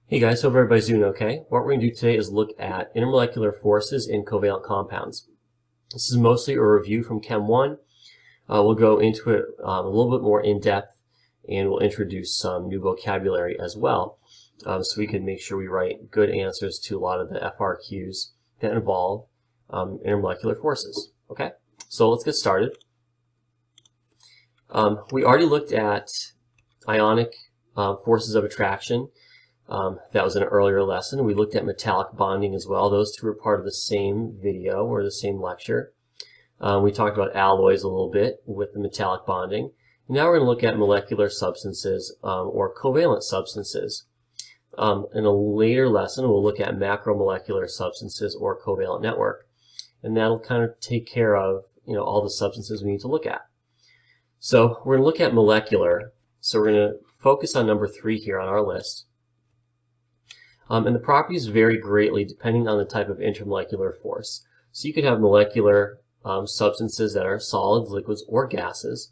Hey guys, hope everybody's doing okay. What we're going to do today is look at intermolecular forces in covalent compounds. This is mostly a review from Chem 1. We'll go into it a little bit more in depth, and we'll introduce some new vocabulary as well, so we can make sure we write good answers to a lot of the FRQs that involve intermolecular forces. Okay, so let's get started. We already looked at ionic forces of attraction. That was an earlier lesson. We looked at metallic bonding as well. Those two are part of the same video or the same lecture. We talked about alloys a little bit with the metallic bonding. Now we're going to look at molecular substances or covalent substances. In a later lesson, we'll look at macromolecular substances or covalent network. And that'll kind of take care of all the substances we need to look at. So we're going to look at molecular. So we're going to focus on number 3 here on our list. And the properties vary greatly depending on the type of intermolecular force. So you could have molecular substances that are solids, liquids, or gases.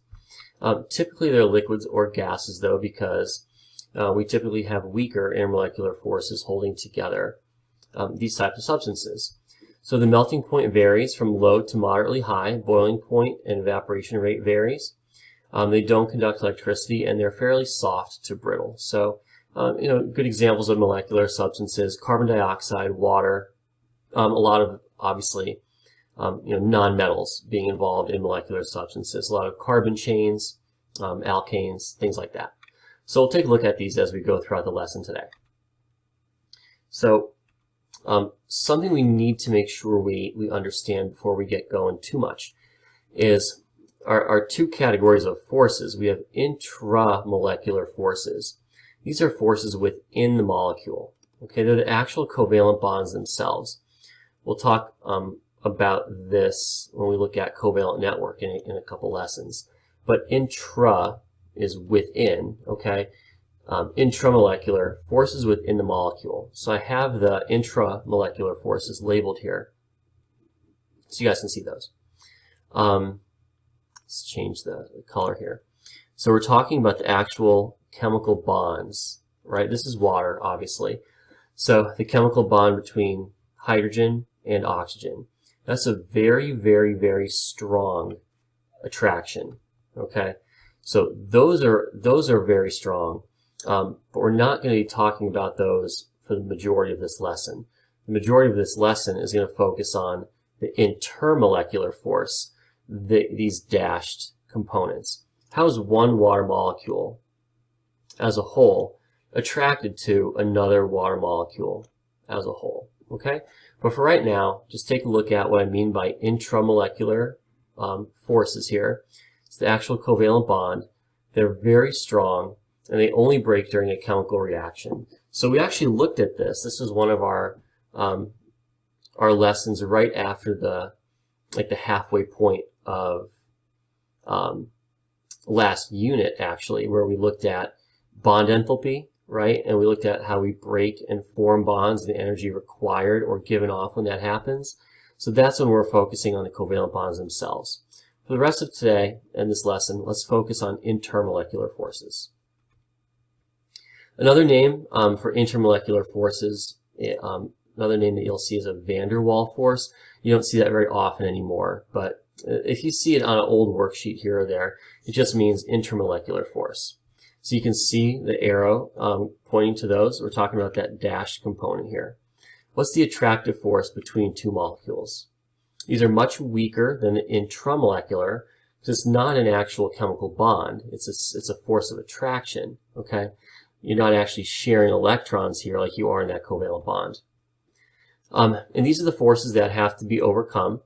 Typically they're liquids or gases though, because we typically have weaker intermolecular forces holding together these types of substances. So the melting point varies from low to moderately high. Boiling point and evaporation rate varies. They don't conduct electricity, and they're fairly soft to brittle. So good examples of molecular substances: carbon dioxide, water, a lot of obviously non-metals being involved in molecular substances, a lot of carbon chains, alkanes, things like that. So we'll take a look at these as we go throughout the lesson today. So something we need to make sure we understand before we get going too much is our two categories of forces. We have intramolecular forces. These are forces within the molecule. Okay, they're the actual covalent bonds themselves. We'll talk about this when we look at covalent network in a couple lessons. But intra is within, okay? Intramolecular forces within the molecule. So I have the intramolecular forces labeled here, so you guys can see those. Let's change the color here. So we're talking about the actual chemical bonds, right? This is water, obviously. So the chemical bond between hydrogen and oxygen. That's a very, very, very strong attraction, okay? So those are very strong, but we're not going to be talking about those for the majority of this lesson. The majority of this lesson is going to focus on the intermolecular force, these dashed components. How is one water molecule as a whole attracted to another water molecule as a whole? Okay, but for right now, just take a look at what I mean by intramolecular forces here. It's the actual covalent bond. They're very strong, and they only break during a chemical reaction. So we actually looked at this. This was one of our lessons right after the halfway point of last unit, actually, where we looked at bond enthalpy, right? And we looked at how we break and form bonds, the energy required or given off when that happens. So that's when we're focusing on the covalent bonds themselves. For the rest of today and this lesson, let's focus on intermolecular forces. Another name for intermolecular forces, another name that you'll see is a van der Waal force. You don't see that very often anymore, but if you see it on an old worksheet here or there, it just means intermolecular force. So you can see the arrow pointing to those. We're talking about that dashed component here. What's the attractive force between two molecules? These are much weaker than the intramolecular because it's not an actual chemical bond. It's a force of attraction, okay? You're not actually sharing electrons here like you are in that covalent bond. And these are the forces that have to be overcome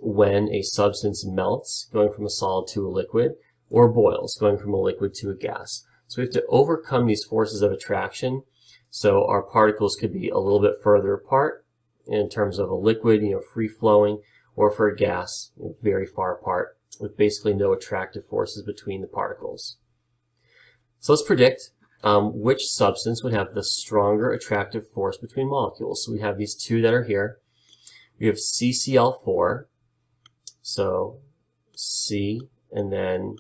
when a substance melts, going from a solid to a liquid, or boils, going from a liquid to a gas. So we have to overcome these forces of attraction. So our particles could be a little bit further apart in terms of a liquid, free flowing, or for a gas, very far apart, with basically no attractive forces between the particles. So let's predict which substance would have the stronger attractive force between molecules. So we have these two that are here. We have CCl4, so C and then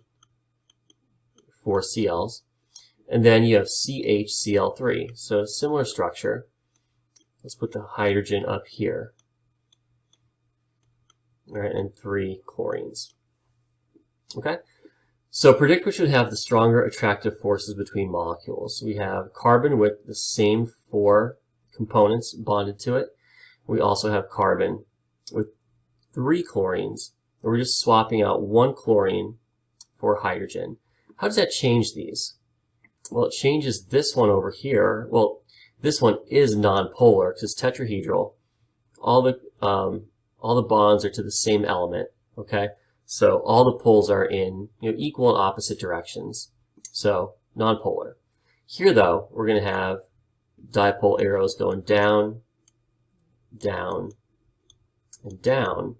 4 Cls. And then you have CHCl3. So similar structure. Let's put the hydrogen up here. All right, and 3 chlorines. Okay? So predict which would have the stronger attractive forces between molecules. We have carbon with the same 4 components bonded to it. We also have carbon with 3 chlorines. And we're just swapping out 1 chlorine for hydrogen. How does that change these? Well, it changes this one over here. Well, this one is nonpolar because it's tetrahedral. All the bonds are to the same element. Okay, so all the poles are in equal and opposite directions. So nonpolar. Here, though, we're going to have dipole arrows going down, down, and down.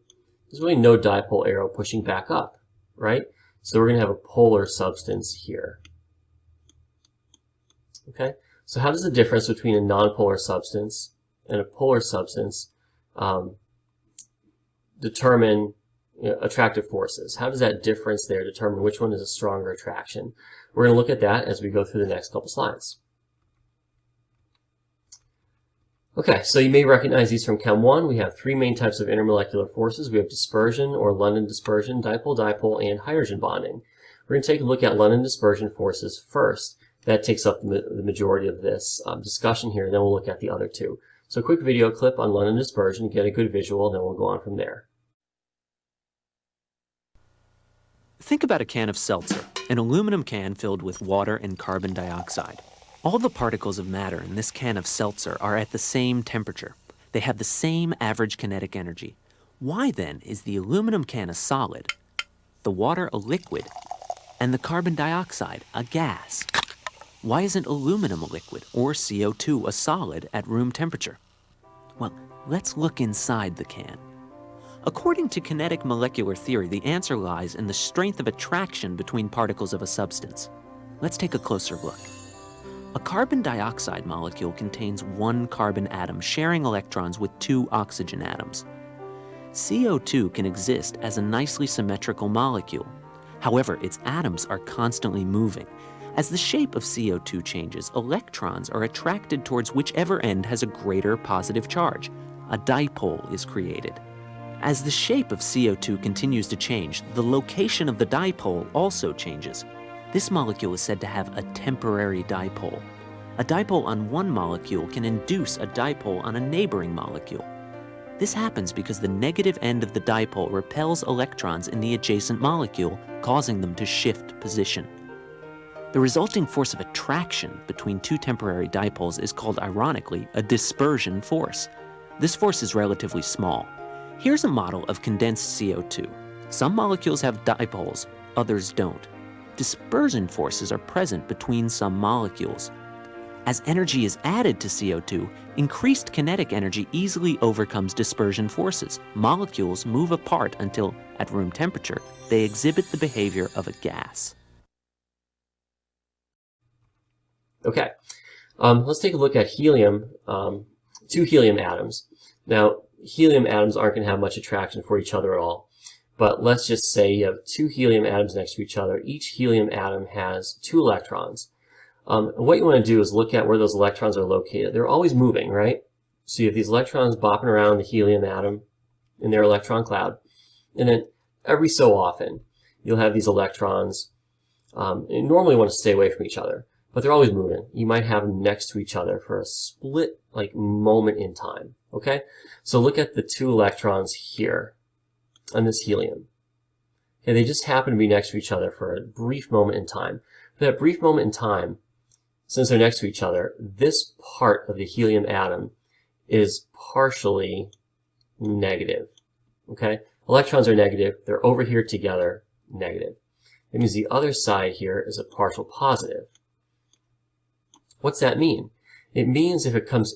There's really no dipole arrow pushing back up, right? So we're going to have a polar substance here. Okay, so how does the difference between a nonpolar substance and a polar substance determine attractive forces? How does that difference there determine which one is a stronger attraction? We're going to look at that as we go through the next couple slides. Okay, so you may recognize these from Chem 1. We have 3 main types of intermolecular forces. We have dispersion or London dispersion, dipole-dipole, and hydrogen bonding. We're going to take a look at London dispersion forces first. That takes up the majority of this discussion here, and then we'll look at the other 2. So a quick video clip on London dispersion, get a good visual, and then we'll go on from there. Think about a can of seltzer, an aluminum can filled with water and carbon dioxide. All the particles of matter in this can of seltzer are at the same temperature. They have the same average kinetic energy. Why then is the aluminum can a solid, the water a liquid, and the carbon dioxide a gas? Why isn't aluminum a liquid or CO2 a solid at room temperature? Well, let's look inside the can. According to kinetic molecular theory, the answer lies in the strength of attraction between particles of a substance. Let's take a closer look. A carbon dioxide molecule contains 1 carbon atom sharing electrons with 2 oxygen atoms. CO2 can exist as a nicely symmetrical molecule. However, its atoms are constantly moving. As the shape of CO2 changes, electrons are attracted towards whichever end has a greater positive charge. A dipole is created. As the shape of CO2 continues to change, the location of the dipole also changes. This molecule is said to have a temporary dipole. A dipole on one molecule can induce a dipole on a neighboring molecule. This happens because the negative end of the dipole repels electrons in the adjacent molecule, causing them to shift position. The resulting force of attraction between 2 temporary dipoles is called, ironically, a dispersion force. This force is relatively small. Here's a model of condensed CO2. Some molecules have dipoles, others don't. Dispersion forces are present between some molecules. As energy is added to CO2, increased kinetic energy easily overcomes dispersion forces. Molecules move apart until, at room temperature, they exhibit the behavior of a gas. Okay, let's take a look at helium, 2 helium atoms. Now, helium atoms aren't going to have much attraction for each other at all, but let's just say you have 2 helium atoms next to each other. Each helium atom has 2 electrons. And what you want to do is look at where those electrons are located. They're always moving, right? So you have these electrons bopping around the helium atom in their electron cloud, and then every so often you'll have these electrons normally want to stay away from each other, but they're always moving. You might have them next to each other for a split moment in time. Okay, so look at the 2 electrons here on this helium. Okay, they just happen to be next to each other for a brief moment in time. For that brief moment in time, since they're next to each other, this part of the helium atom is partially negative. Okay, electrons are negative. They're over here together, negative. That means the other side here is a partial positive. What's that mean? It means if it comes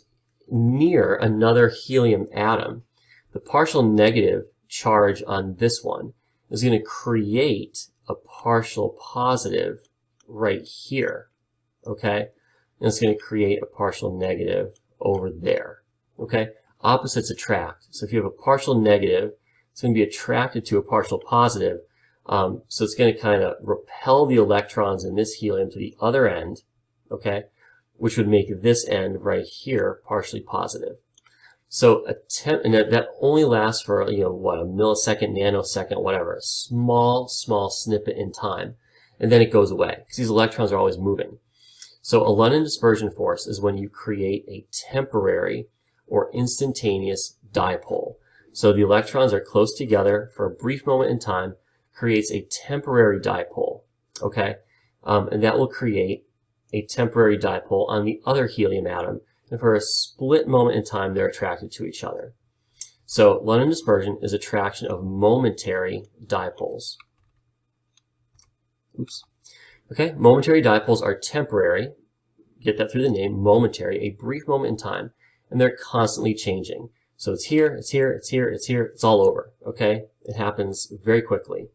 near another helium atom, the partial negative charge on this one is going to create a partial positive right here. Okay? And it's going to create a partial negative over there. Okay? Opposites attract. So if you have a partial negative, it's going to be attracted to a partial positive. So it's going to kind of repel the electrons in this helium to the other end. okay, which would make this end right here partially positive. So and that only lasts for, what, a millisecond, nanosecond, whatever, a small snippet in time, and then it goes away because these electrons are always moving. So a London dispersion force is when you create a temporary or instantaneous dipole. So the electrons are close together for a brief moment in time, creates a temporary dipole, okay? And that will create a temporary dipole on the other helium atom, and for a split moment in time, they're attracted to each other. So London dispersion is attraction of momentary dipoles. Oops. Okay, momentary dipoles are temporary. Get that through the name, momentary, a brief moment in time, and they're constantly changing. So it's here, it's here, it's here, it's here, it's all over, okay? It happens very quickly.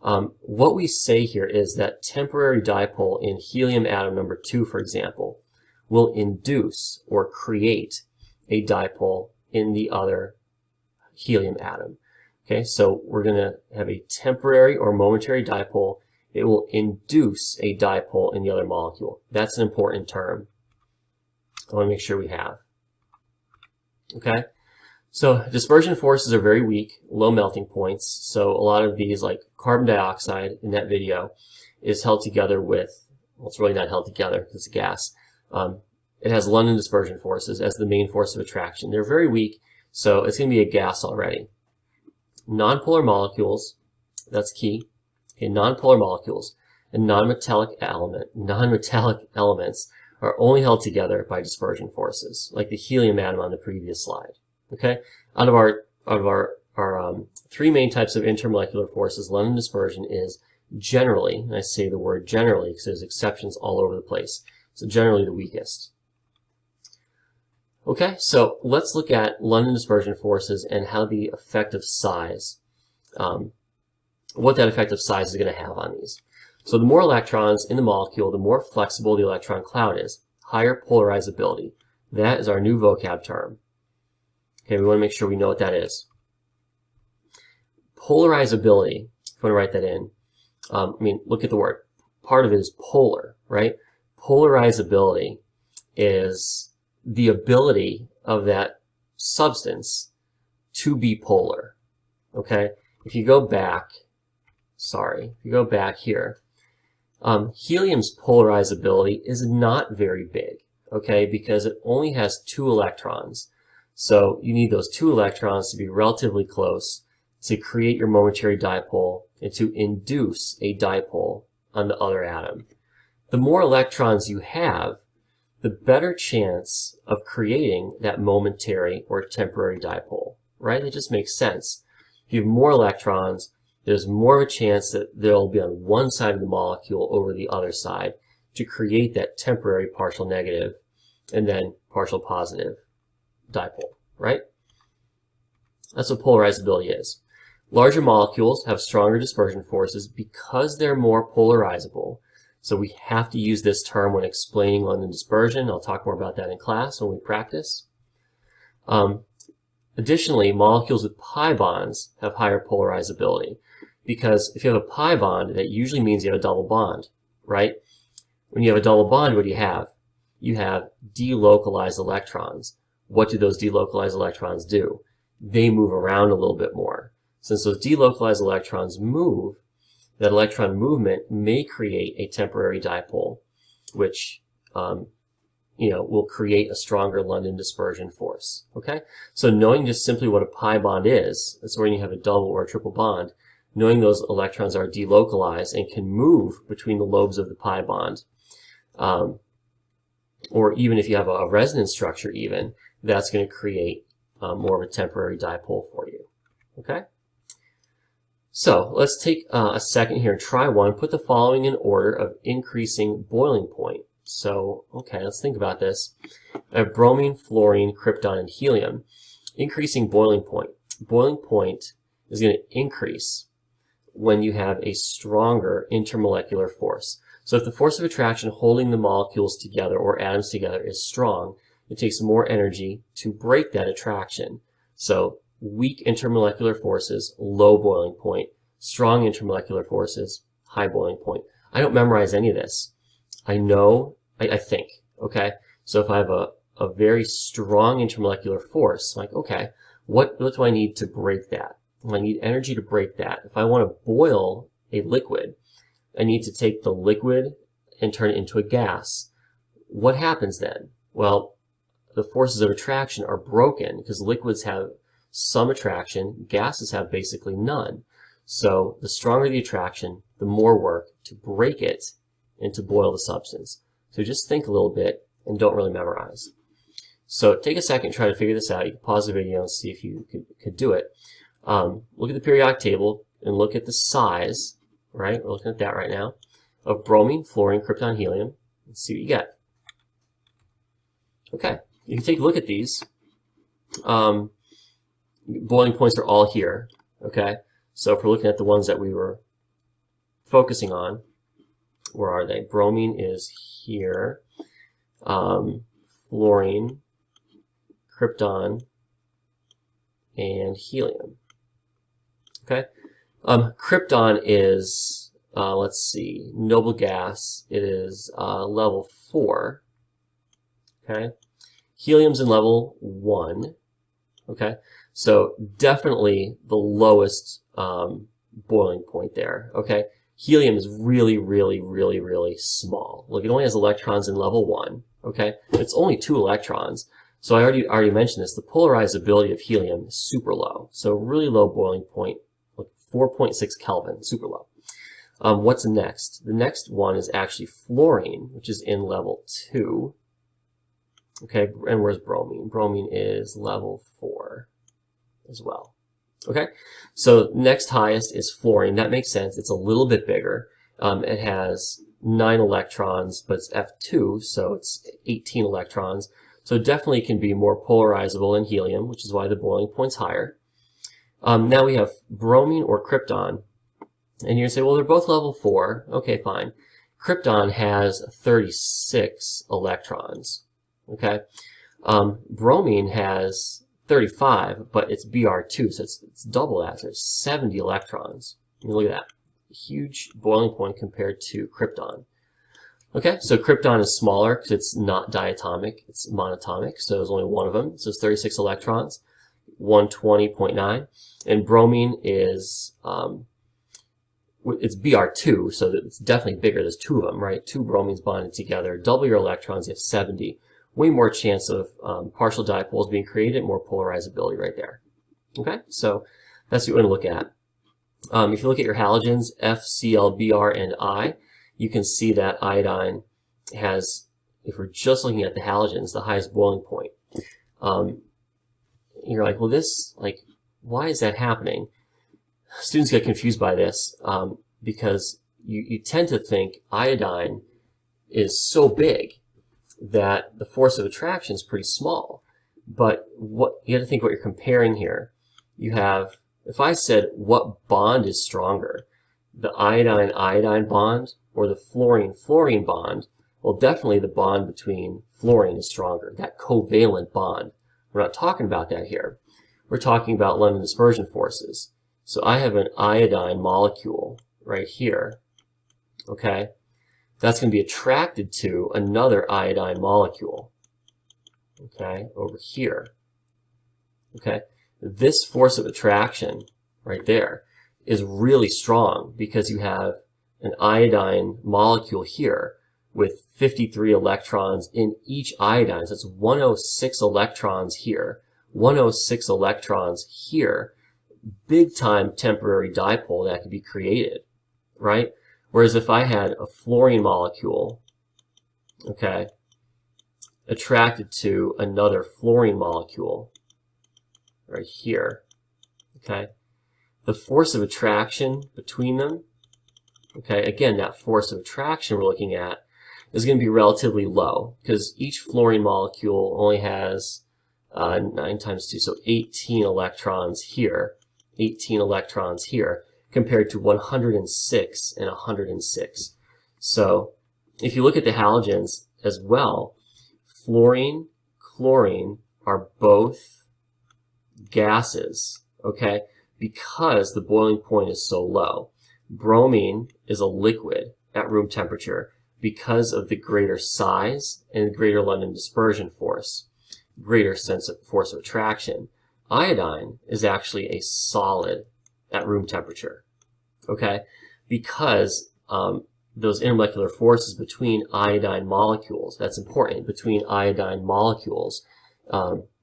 What we say here is that temporary dipole in helium atom number 2, for example, will induce or create a dipole in the other helium atom. Okay, so we're going to have a temporary or momentary dipole. It will induce a dipole in the other molecule. That's an important term I want to make sure we have. Okay, so dispersion forces are very weak, low melting points. So a lot of these, like carbon dioxide in that video, is held together with, well, it's really not held together, it's a gas. It has London dispersion forces as the main force of attraction. They're very weak, so it's going to be a gas already. Nonpolar molecules, that's key. Okay, nonpolar molecules and non-metallic elements are only held together by dispersion forces, like the helium atom on the previous slide. Okay, out of our 3 main types of intermolecular forces, London dispersion is generally, and I say the word generally because there's exceptions all over the place, so generally the weakest. Okay, so let's look at London dispersion forces and how the effective size, what that effective size is going to have on these. So the more electrons in the molecule, the more flexible the electron cloud is, higher polarizability. That is our new vocab term. Okay, we want to make sure we know what that is. Polarizability, if you want to write that in, look at the word. Part of it is polar, right? Polarizability is the ability of that substance to be polar, okay? If you go back here, helium's polarizability is not very big, okay, because it only has 2 electrons. So you need those 2 electrons to be relatively close to create your momentary dipole and to induce a dipole on the other atom. The more electrons you have, the better chance of creating that momentary or temporary dipole, right? It just makes sense. If you have more electrons, there's more of a chance that they'll be on one side of the molecule over the other side to create that temporary partial negative and then partial positive dipole, right? That's what polarizability is. Larger molecules have stronger dispersion forces because they're more polarizable. So we have to use this term when explaining London dispersion. I'll talk more about that in class when we practice. Additionally, molecules with pi bonds have higher polarizability because if you have a pi bond, that usually means you have a double bond, right? When you have a double bond, what do you have? You have delocalized electrons. What do those delocalized electrons do? They move around a little bit more. Since those delocalized electrons move, that electron movement may create a temporary dipole, which will create a stronger London dispersion force. Okay, so knowing just simply what a pi bond is, that's when you have a double or a triple bond. Knowing those electrons are delocalized and can move between the lobes of the pi bond, or even if you have a resonance structure, even that's going to create more of a temporary dipole for you. Okay. So let's take a second here and try one. Put the following in order of increasing boiling point. So, okay, let's think about this. I have bromine, fluorine, krypton, and helium. Increasing boiling point. Boiling point is going to increase when you have a stronger intermolecular force. So if the force of attraction holding the molecules together or atoms together is strong, it takes more energy to break that attraction. So weak intermolecular forces, low boiling point. Strong intermolecular forces, high boiling point. I don't memorize any of this. I know I think, okay? So if I have a very strong intermolecular force, I'm like, okay, what do I need to break that? Well, I need energy to break that. If I want to boil a liquid, I need to take the liquid and turn it into a gas. What happens then? Well, the forces of attraction are broken because liquids have some attraction, gases have basically none. So the stronger the attraction, the more work to break it and to boil the substance. So just think a little bit and don't really memorize. So take a second, try to figure this out. You can pause the video and see if you could do it. Look at the periodic table and look at the size, right? We're looking at that right now, of bromine, fluorine, krypton, helium, and see what you get. Okay, you can take a look at these. Boiling points are all here, okay? So if we're looking at the ones that we were focusing on, where are they? Bromine is here, fluorine, krypton, and helium. Okay? Krypton is, let's see, noble gas. It is level 4. Okay? Helium's in level 1. Okay? So definitely the lowest boiling point there. Okay? Helium is really, really, really, really small. Look, it only has electrons in level 1. Okay? It's only 2 electrons. So I already mentioned this. The polarizability of helium is super low. So really low boiling point, like 4.6 Kelvin, super low. What's next? The next one is actually fluorine, which is in level 2. Okay, and where's bromine? Bromine is level 4 as well. Okay, so next highest is fluorine. That makes sense. It's a little bit bigger. It has 9 electrons, but it's F2, so it's 18 electrons. So it definitely can be more polarizable than helium, which is why the boiling point's higher. Now we have bromine or krypton. And you're going to say, well, they're both level 4. Okay, fine. Krypton has 36 electrons. Okay? Bromine has 35, but it's Br2, so it's double that. So it's 70 electrons. Look at that. Huge boiling point compared to krypton. Okay, so krypton is smaller because it's not diatomic, it's monatomic, so there's only one of them. So it's 36 electrons, 120.9. And bromine is, it's Br2, so it's definitely bigger. There's 2 of them, right? 2 bromines bonded together. Double your electrons, you have 70. Way more chance of partial dipoles being created, more polarizability right there. Okay, so that's what you want to look at. If you look at your halogens, F, Cl, Br, and I, you can see that iodine has, if we're just looking at the halogens, the highest boiling point. You're like, well, this, like, why is that happening? Students get confused by this because you tend to think iodine is so big that the force of attraction is pretty small. But what you have to think what you're comparing here. You have, if I said what bond is stronger, the iodine-iodine bond or the fluorine-fluorine bond, well, definitely the bond between fluorine is stronger, that covalent bond. We're not talking about that here. We're talking about London dispersion forces. So I have an iodine molecule right here, okay? That's going to be attracted to another iodine molecule, okay, over here, okay? This force of attraction right there is really strong because you have an iodine molecule here with 53 electrons in each iodine. So it's 106 electrons here, 106 electrons here. Big time temporary dipole that could be created, right? Whereas if I had a fluorine molecule, okay, attracted to another fluorine molecule right here, okay, the force of attraction between them, okay, again, that force of attraction we're looking at is going to be relatively low because each fluorine molecule only has 9 times 2, so 18 electrons here, 18 electrons here, compared to 106 and 106. So if you look at the halogens as well, fluorine, chlorine are both gases, okay, because the boiling point is so low. Bromine is a liquid at room temperature. because of the greater size and the greater London dispersion force, greater sense of force of attraction, iodine is actually a solid at room temperature, okay? Because those intermolecular forces between iodine molecules, that's important, between iodine molecules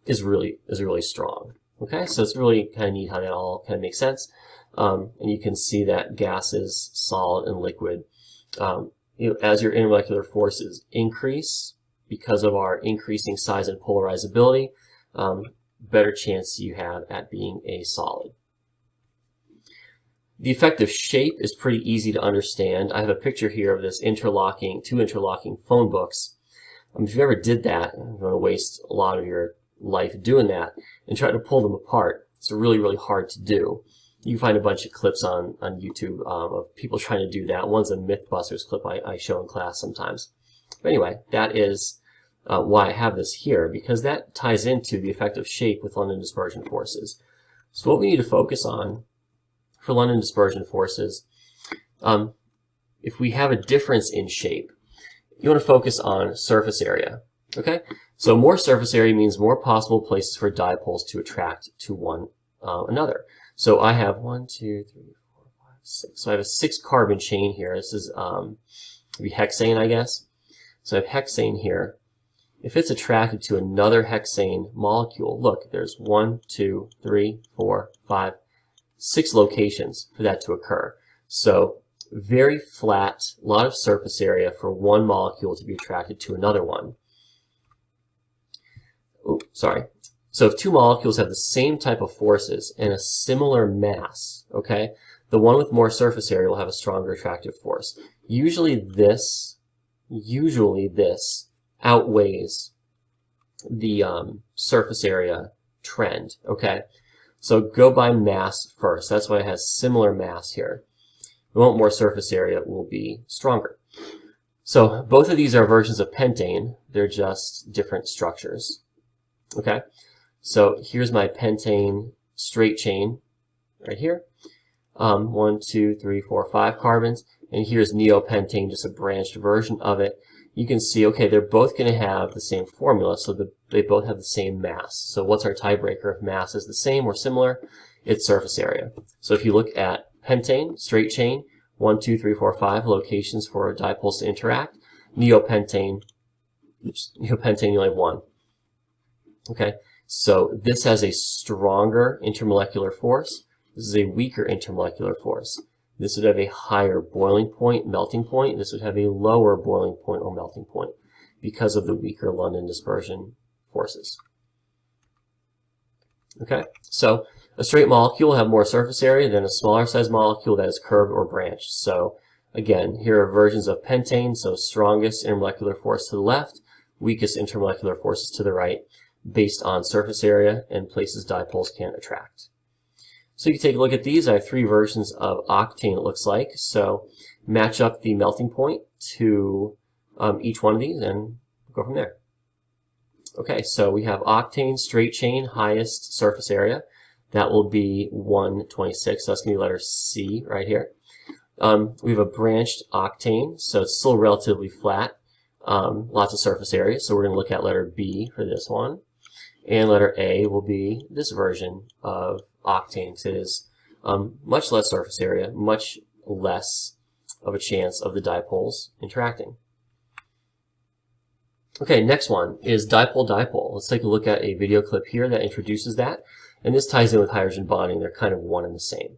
is really strong, okay? So it's really kind of neat how that all kind of makes sense. And you can see that gases, solid, and liquid, as your intermolecular forces increase because of our increasing size and polarizability, better chance you have at being a solid. The effect of shape is pretty easy to understand. I have a picture here of this two interlocking phone books. If you ever did that, you're going to waste a lot of your life doing that and try to pull them apart. It's really, really hard to do. You can find a bunch of clips on YouTube of people trying to do that. One's a MythBusters clip I show in class sometimes. But anyway, that is why I have this here, because that ties into the effect of shape with London dispersion forces. So what we need to focus on for London dispersion forces, if we have a difference in shape, you want to focus on surface area. Okay? So more surface area means more possible places for dipoles to attract to one another. So I have 1, 2, 3, 4, 5, 6. So I have a 6-carbon chain here. This is be hexane, I guess. So I have hexane here. If it's attracted to another hexane molecule, look, there's 1, 2, 3, 4, 5, 6 locations for that to occur. So very flat, a lot of surface area for one molecule to be attracted to another one. Oh, sorry. So if two molecules have the same type of forces and a similar mass, okay, the one with more surface area will have a stronger attractive force. Usually this outweighs the surface area trend, okay? So go by mass first. That's why it has similar mass here. We want more surface area, will be stronger. So both of these are versions of pentane. They're just different structures, okay? So here's my pentane straight chain right here. 1, 2, 3, 4, 5 carbons. And here's neopentane, just a branched version of it. You can see, okay, they're both going to have the same formula, so they both have the same mass. So what's our tiebreaker if mass is the same or similar? It's surface area. So if you look at pentane, straight chain, 1, 2, 3, 4, 5 locations for dipoles to interact. Neopentane, you only have 1. Okay, so this has a stronger intermolecular force. This is a weaker intermolecular force. This would have a higher boiling point, melting point. This would have a lower boiling point or melting point because of the weaker London dispersion forces. Okay, so a straight molecule will have more surface area than a smaller size molecule that is curved or branched. So again, here are versions of pentane, so strongest intermolecular force to the left, weakest intermolecular forces to the right, based on surface area and places dipoles can't attract. So you can take a look at these. I have 3 versions of octane, it looks like. So match up the melting point to each one of these and go from there. Okay, so we have octane, straight chain, highest surface area. That will be 126, so that's going to be letter C right here. We have a branched octane, so it's still relatively flat, lots of surface area, so we're going to look at letter B for this one. And letter A will be this version of octane, because it is much less surface area, much less of a chance of the dipoles interacting. Okay, next one is dipole-dipole. Let's take a look at a video clip here that introduces that. And this ties in with hydrogen bonding. They're kind of one and the same.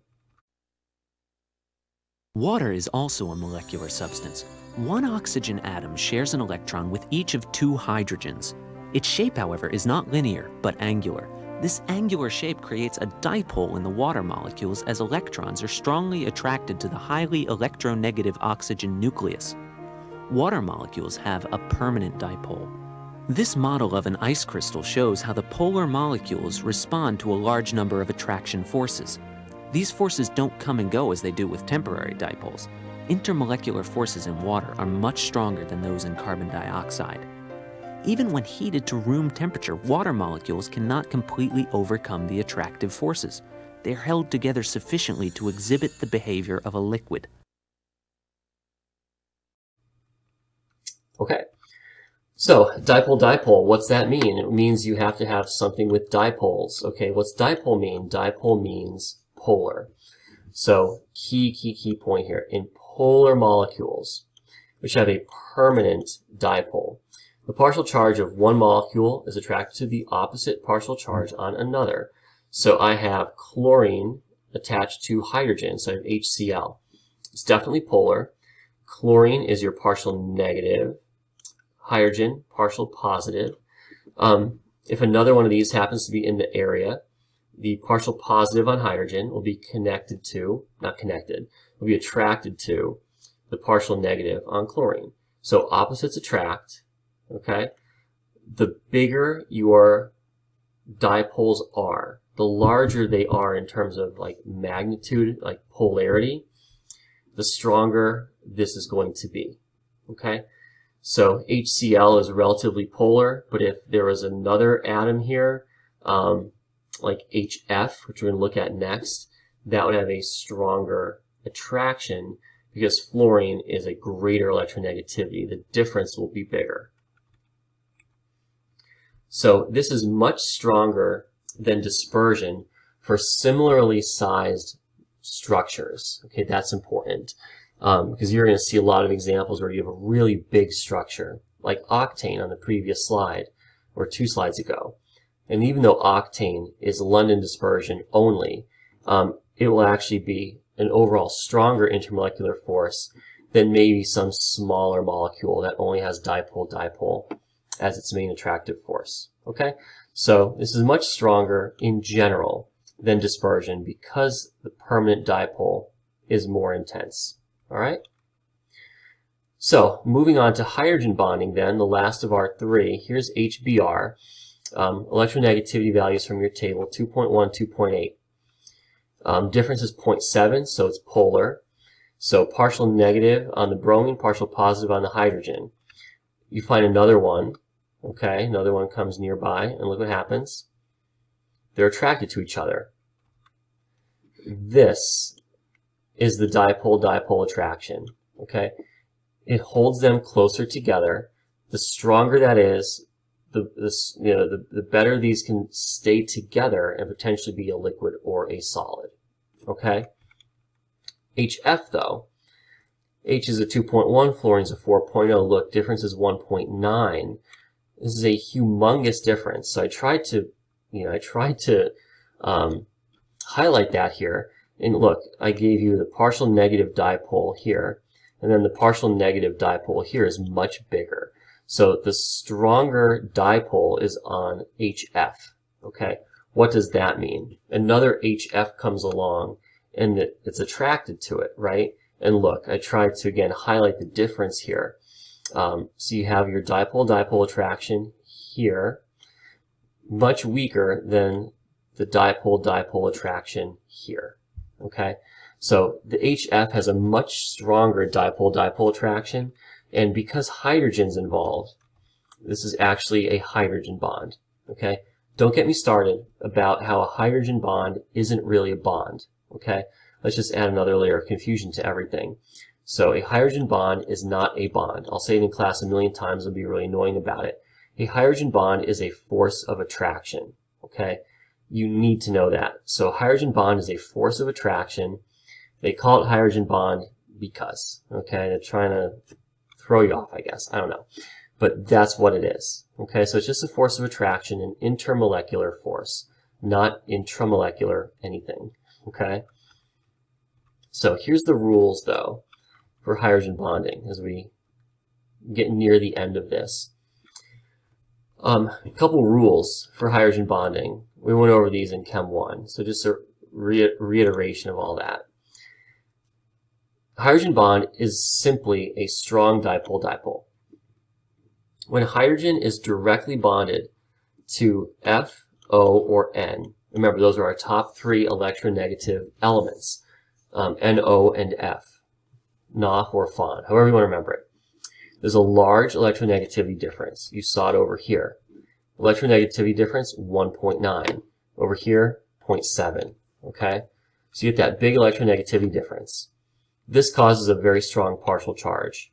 Water is also a molecular substance. One oxygen atom shares an electron with each of 2 hydrogens. Its shape, however, is not linear, but angular. This angular shape creates a dipole in the water molecules as electrons are strongly attracted to the highly electronegative oxygen nucleus. Water molecules have a permanent dipole. This model of an ice crystal shows how the polar molecules respond to a large number of attraction forces. These forces don't come and go as they do with temporary dipoles. Intermolecular forces in water are much stronger than those in carbon dioxide. Even when heated to room temperature, water molecules cannot completely overcome the attractive forces. They are held together sufficiently to exhibit the behavior of a liquid. Okay. So, dipole-dipole, what's that mean? It means you have to have something with dipoles. Okay, what's dipole mean? Dipole means polar. So, key point here. In polar molecules, which have a permanent dipole, the partial charge of one molecule is attracted to the opposite partial charge on another. So I have chlorine attached to hydrogen, so I have HCl. It's definitely polar. Chlorine is your partial negative. Hydrogen, partial positive. If another one of these happens to be in the area, the partial positive on hydrogen will be connected to, not connected, will be attracted to the partial negative on chlorine. So opposites attract, okay? The bigger your dipoles are, the larger they are in terms of like magnitude, like polarity, the stronger this is going to be, okay? So HCl is relatively polar, but if there was another atom here, like HF, which we're going to look at next, that would have a stronger attraction because fluorine is a greater electronegativity. The difference will be bigger. So this is much stronger than dispersion for similarly sized structures. Okay, that's important because you're going to see a lot of examples where you have a really big structure, like octane on the previous slide or 2 slides ago. And even though octane is London dispersion only, it will actually be an overall stronger intermolecular force than maybe some smaller molecule that only has dipole-dipole as its main attractive force. Okay, so this is much stronger in general than dispersion because the permanent dipole is more intense. All right. So moving on to hydrogen bonding then, the last of our 3. Here's HBr. Electronegativity values from your table, 2.1, 2.8. Difference is 0.7, so it's polar. So partial negative on the bromine, partial positive on the hydrogen. You find another one, okay, another one comes nearby, and look what happens. They're attracted to each other. This is the dipole-dipole attraction, okay? It holds them closer together. The stronger that is, the better these can stay together and potentially be a liquid or a solid, okay? HF though, H is a 2.1, fluorine is a 4.0. Look, difference is 1.9. This is a humongous difference. So I tried to highlight that here. And look, I gave you the partial negative dipole here, and then the partial negative dipole here is much bigger. So the stronger dipole is on HF, okay? What does that mean? Another HF comes along, and it's attracted to it, right? And look, I tried to, again, highlight the difference here. So you have your dipole-dipole attraction here, much weaker than the dipole-dipole attraction here. Okay, so the HF has a much stronger dipole-dipole attraction, and because hydrogen's involved, this is actually a hydrogen bond. Okay, don't get me started about how a hydrogen bond isn't really a bond. Okay, let's just add another layer of confusion to everything. So a hydrogen bond is not a bond. I'll say it in class a million times, it'll be really annoying about it. A hydrogen bond is a force of attraction. Okay. You need to know that. So hydrogen bond is a force of attraction. They call it hydrogen bond because, okay, they're trying to throw you off, I guess. I don't know. But that's what it is. Okay, so it's just a force of attraction, an intermolecular force, not intramolecular anything. Okay? So here's the rules, though, for hydrogen bonding as we get near the end of this. A couple rules for hydrogen bonding. We went over these in Chem 1, so just a reiteration of all that. A hydrogen bond is simply a strong dipole-dipole. When hydrogen is directly bonded to F, O, or N, remember those are our top 3 electronegative elements, NO and F, NOF or FON, however you want to remember it. There's a large electronegativity difference. You saw it over here. Electronegativity difference, 1.9. Over here, 0.7. Okay? So you get that big electronegativity difference. This causes a very strong partial charge.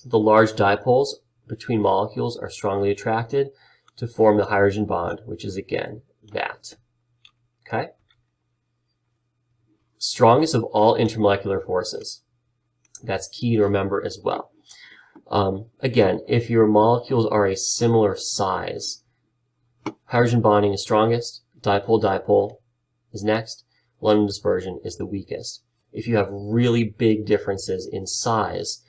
the large dipoles between molecules are strongly attracted to form the hydrogen bond, which is again that. Okay? Strongest of all intermolecular forces. That's key to remember as well. Again, if your molecules are a similar size, hydrogen bonding is strongest, dipole-dipole is next, London dispersion is the weakest. If you have really big differences in size,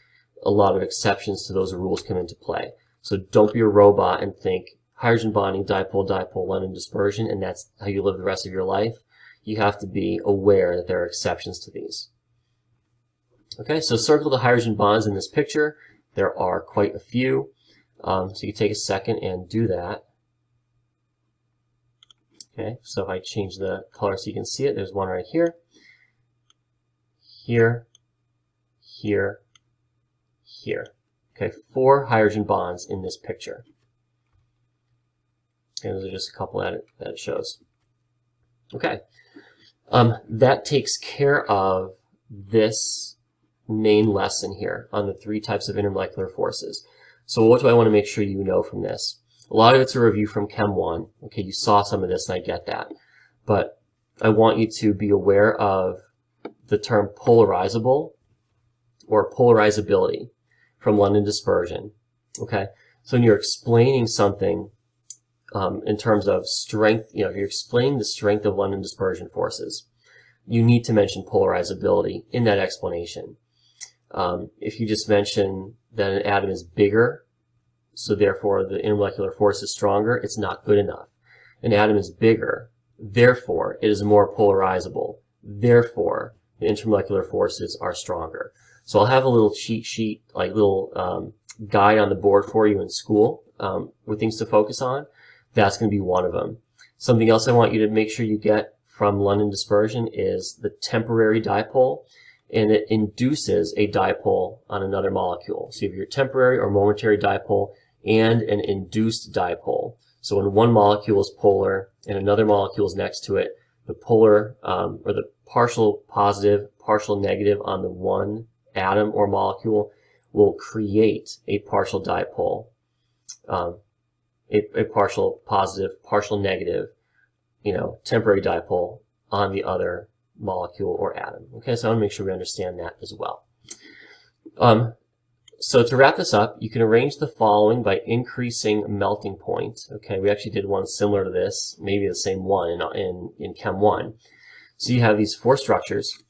a lot of exceptions to those rules come into play. So don't be a robot and think hydrogen bonding, dipole-dipole, London dispersion, and that's how you live the rest of your life. You have to be aware that there are exceptions to these. Okay, so circle the hydrogen bonds in this picture. There are quite a few. So you take a second and do that. Okay, so if I change the color so you can see it, there's one right here, here, here, here. Okay, 4 hydrogen bonds in this picture. And those are just a couple that it shows. Okay, that takes care of this main lesson here on the 3 types of intermolecular forces. So what do I want to make sure you know from this? A lot of it's a review from Chem 1. Okay, you saw some of this and I get that. But I want you to be aware of the term polarizable or polarizability from London dispersion. Okay, so when you're explaining something in terms of strength, if you're explaining the strength of London dispersion forces, you need to mention polarizability in that explanation. If you just mention that an atom is bigger, so therefore the intermolecular force is stronger, it's not good enough. An atom is bigger, therefore it is more polarizable, therefore the intermolecular forces are stronger. So I'll have a little cheat sheet, like little guide on the board for you in school with things to focus on. That's going to be one of them. Something else I want you to make sure you get from London dispersion is the temporary dipole, and it induces a dipole on another molecule. So you have your temporary or momentary dipole and an induced dipole. So when one molecule is polar and another molecule is next to it, the polar or the partial positive, partial negative on the one atom or molecule will create a partial dipole, a partial positive, partial negative, temporary dipole on the other molecule or atom. Okay, so I want to make sure we understand that as well. So to wrap this up, you can arrange the following by increasing melting point. Okay, we actually did one similar to this, maybe the same one in Chem 1. So you have these 4 structures.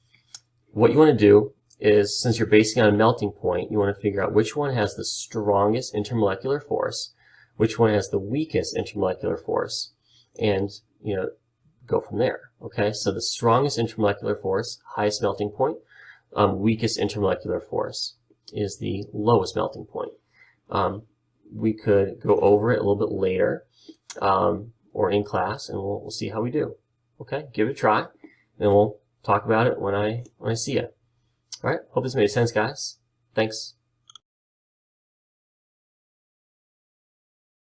What you want to do is, since you're basing on a melting point, you want to figure out which one has the strongest intermolecular force, which one has the weakest intermolecular force, and go from there. Okay, so the strongest intermolecular force, highest melting point, weakest intermolecular force is the lowest melting point. We could go over it a little bit later or in class, and we'll see how we do. Okay, give it a try, and we'll talk about it when I see you. All right, hope this made sense, guys. Thanks.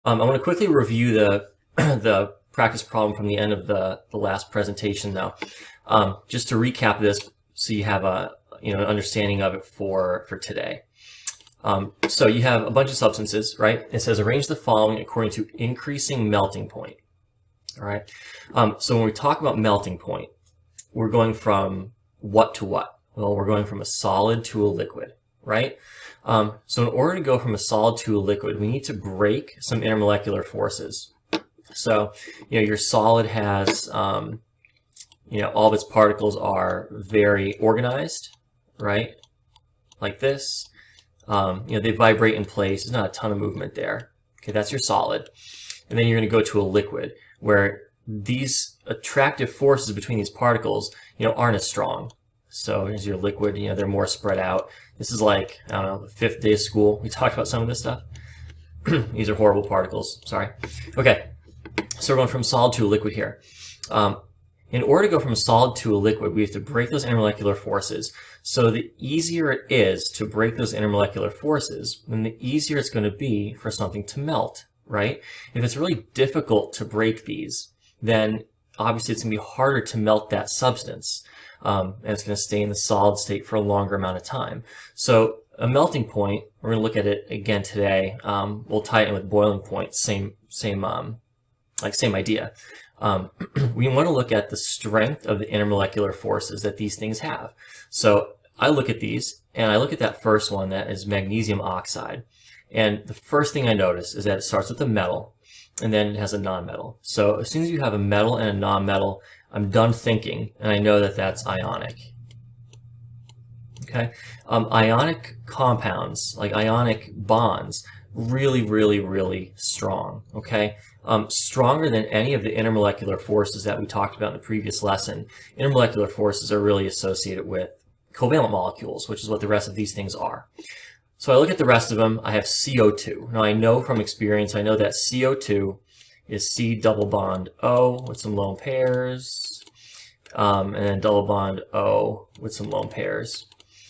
I want to quickly review the practice problem from the end of the last presentation, though, just to recap this so you have an understanding of it for today. So you have a bunch of substances, right? It says arrange the following according to increasing melting point. All right. So when we talk about melting point, we're going from what to what? Well, we're going from a solid to a liquid, right? So in order to go from a solid to a liquid, we need to break some intermolecular forces. So, your solid has, all of its particles are very organized, right? Like this. They vibrate in place. There's not a ton of movement there. Okay, that's your solid. And then you're going to go to a liquid where these attractive forces between these particles, aren't as strong. So here's your liquid, they're more spread out. This is like, I don't know, the 5th day of school. We talked about some of this stuff. These are horrible particles, sorry. Okay, so we're going from solid to a liquid here. In order to go from a solid to a liquid, we have to break those intermolecular forces. So the easier it is to break those intermolecular forces, then the easier it's going to be for something to melt, right? If it's really difficult to break these, then obviously it's going to be harder to melt that substance. And it's going to stay in the solid state for a longer amount of time. So a melting point, we're going to look at it again today. We'll tie it in with boiling point, same idea. We want to look at the strength of the intermolecular forces that these things have. So I look at these, and I look at that first one, that is magnesium oxide. And the first thing I notice is that it starts with a metal, and then it has a nonmetal. So as soon as you have a metal and a nonmetal, I'm done thinking, and I know that that's ionic. Okay, ionic compounds, like ionic bonds, really strong. Okay, stronger than any of the intermolecular forces that we talked about in the previous lesson. Intermolecular forces are really associated with covalent molecules, which is what the rest of these things are. So I look at the rest of them. I have CO2. Now I know from experience, I know that CO2 is C double bond O with some lone pairs, and then double bond O with some lone pairs.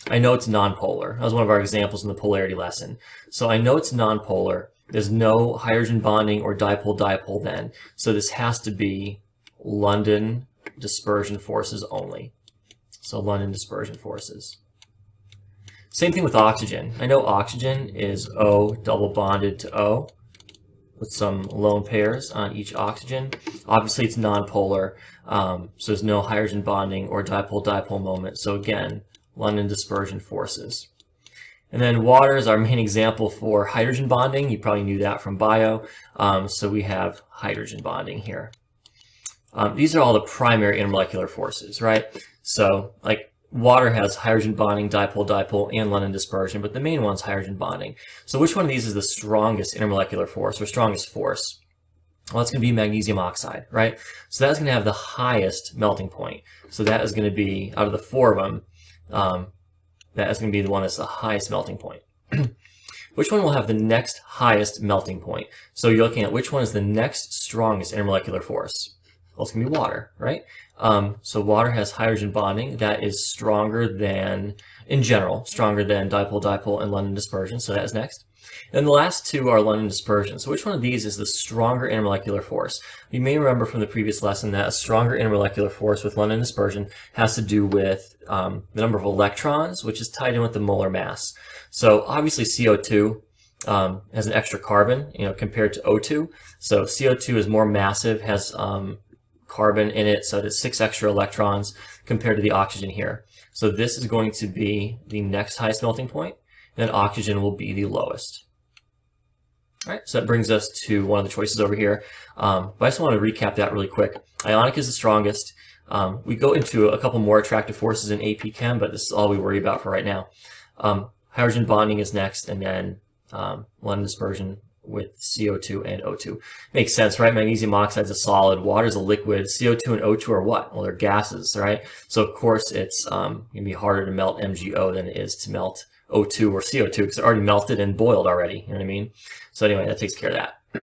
I know it's nonpolar. That was one of our examples in the polarity lesson. So I know it's nonpolar. There's no hydrogen bonding or dipole-dipole then. So this has to be London dispersion forces only. So London dispersion forces. Same thing with oxygen. I know oxygen is O double bonded to O with some lone pairs on each oxygen. Obviously it's nonpolar, so there's no hydrogen bonding or dipole-dipole moment. So again, London dispersion forces. And then water is our main example for hydrogen bonding. You probably knew that from bio. So we have hydrogen bonding here. These are all the primary intermolecular forces, right? So like water has hydrogen bonding, dipole-dipole, and London dispersion, but the main one's hydrogen bonding. So which one of these is the strongest intermolecular force or strongest force? Well, it's going to be magnesium oxide, right? So that's going to have the highest melting point. So that is going to be, out of the four of them, that is going to be the one that's the highest melting point. Which one will have the next highest melting point? So you're looking at which one is the next strongest intermolecular force. Well, it's going to be water, right? So water has hydrogen bonding that is stronger than, in general, stronger than dipole-dipole and London dispersion. So that is next. And the last two are London dispersion. So which one of these is the stronger intermolecular force? You may remember from the previous lesson that a stronger intermolecular force with London dispersion has to do with the number of electrons, which is tied in with the molar mass. So obviously CO2 has an extra carbon, compared to O2. So CO2 is more massive, has carbon in it, so it has 6 extra electrons compared to the oxygen here. So this is going to be the next highest melting point, and then oxygen will be the lowest. All right, so that brings us to one of the choices over here. But I just want to recap that really quick. Ionic is the strongest. We go into a couple more attractive forces in AP Chem, but this is all we worry about for right now. Hydrogen bonding is next, and then London dispersion with CO2 and O2. Makes sense, right? Magnesium oxide is a solid, water is a liquid, CO2 and O2 are what? Well, they're gases, right? So of course it's going to be harder to melt MgO than it is to melt O2 or CO2 because they're already melted and boiled already, you know what I mean? So anyway, that takes care of that.